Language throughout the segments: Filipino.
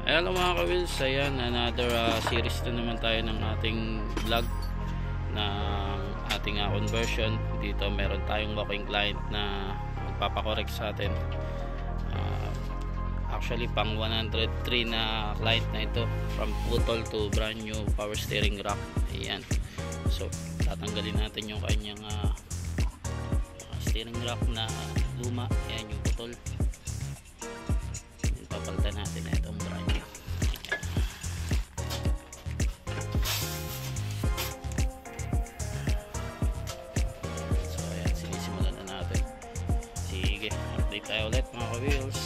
Hello mga ka-wheels, ayan another series na naman tayo ng ating vlog ng ating conversion. Dito meron tayong walking client na magpapakorek sa atin. Actually pang 103 na client na ito, from putol to brand new power steering rack. Ayan, so tatanggalin natin yung kanyang steering rack na luma. Ayan yung putol, papalitan natin na itong brand new. So ayan, sinisimulan na natin. Sige, update tayo ulit mga ka-wheels.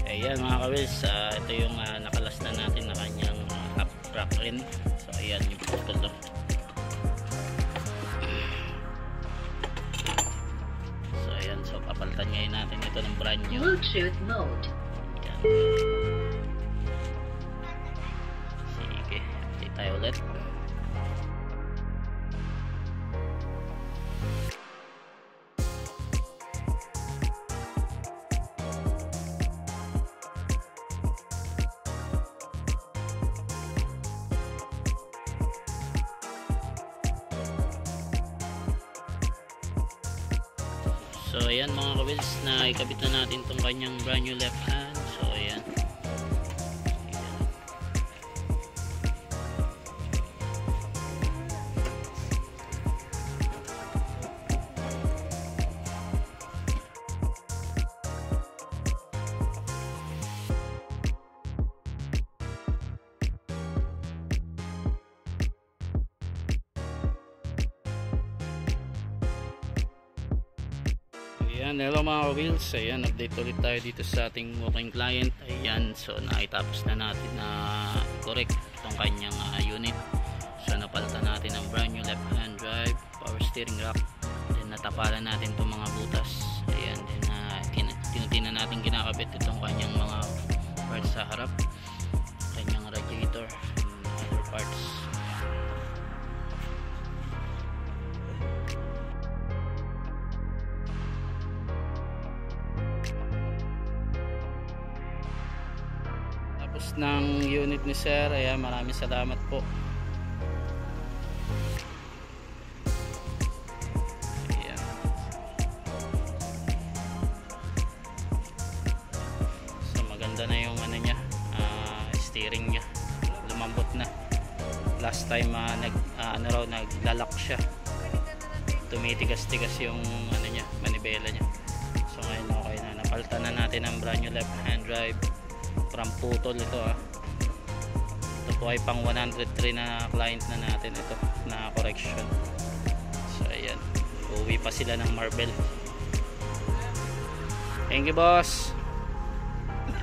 Ayan mga ka-wheels, ito yung nakalas na natin na kanyang up rack rin. So ayan yung putol to. So ayan, so papalitan ngayon natin ito ng brand new Bluetooth mode. Sige, update tayo ulit. So ayan mga ka-wheels, na ikabit na natin tong kanyang brand new left hand. So ayan. Ayan, hello mga ka-wheels. Ayan, update ulit tayo dito sa ating walking client. Ayan, so naitapos na natin na correct itong kanyang unit. So napalitan natin ang brand new left hand drive, power steering rack, then natapalan natin itong mga butas. Ayan, then tinutin na natin kinakabit itong kanyang mga parts sa harap, kanyang radiator and other parts. Ng unit ni sir, ayan, maraming salamat po. Ayan. So maganda na yung ano niya, steering niya, lumambot na. Last time naglalak siya, tumitigas-tigas yung ano niya, manibela niya. So ngayon okay na, napalitan na natin ang brand new left hand drive from putol ito. Ito po ay pang 103 na client na natin ito na correction. So ayan, uuwi pa sila ng Marble. Thank you boss.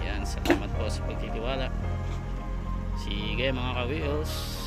Ayan, salamat po sa pagtitiwala. Sige mga ka-wheels.